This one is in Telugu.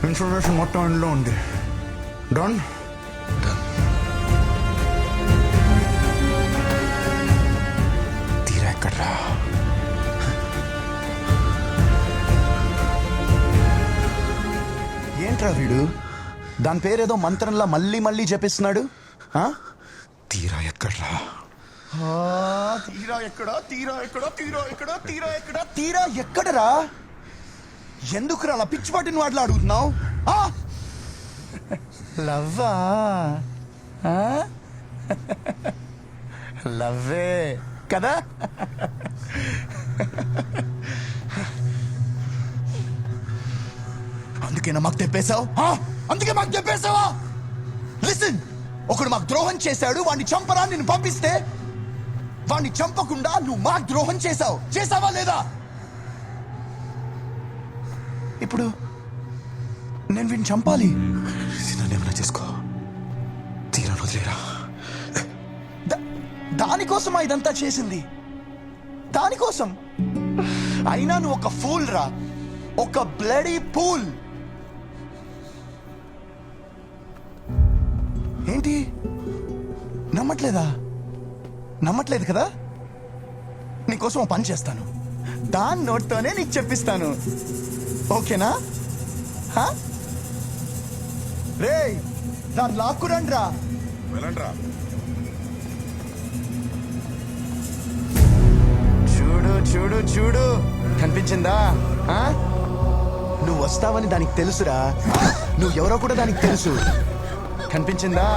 ఇన్ఫర్మేషన్ మొత్తం ఇందులో ఉంది. డన్. తీరా ఎక్కడ్రా? ఏంట్రా వీడు దాని పేరేదో మంత్రంలా మళ్ళీ మళ్ళీ జపిస్తున్నాడు. తీరా ఎక్కడ్రా? తీరా ఎక్కడా? తీరా ఎక్కడా? తీరా ఎక్కడా? తీరా ఎక్కడా? తీరా ఎక్కడరా? ఎందుకురా అలా పిచ్చి పట్టిన వాటిలో అడుగుతున్నావు? లవ్వా? లవ్వే కదా? అందుకేనా మాకు తెప్పేశావు? అందుకే మాకు తెప్పేశావా? లిసన్, ఒకడు మాకు ద్రోహం చేశాడు, వాడిని చంపరా నిన్ను పంపిస్తే వాడిని చంపకుండా నువ్వు మాకు ద్రోహం చేసావా లేదా? ఇప్పుడు నేను వీడిని చంపాలి. నన్నేమన్నా చేసుకో, తీరా వదిలేరా. దానికోసమా ఇదంతా చేసింది? దానికోసం? అయినా నువ్వు ఒక ఫూల్ రా, ఒక బ్లడీ ఫూల్. ఏంటి నమ్మట్లేదు కదా? నీకోసం పని చేస్తాను, దాని నోట్తోనే నీకు చెప్పిస్తాను. ఓకేనా? రే దాన్ని లాక్కురండి రా. చూడు చూడు చూడు, కనిపించిందా? నువ్వు వస్తావని దానికి తెలుసురా. నువ్వు ఎవరో కూడా దానికి తెలుసు. కనిపించిందా?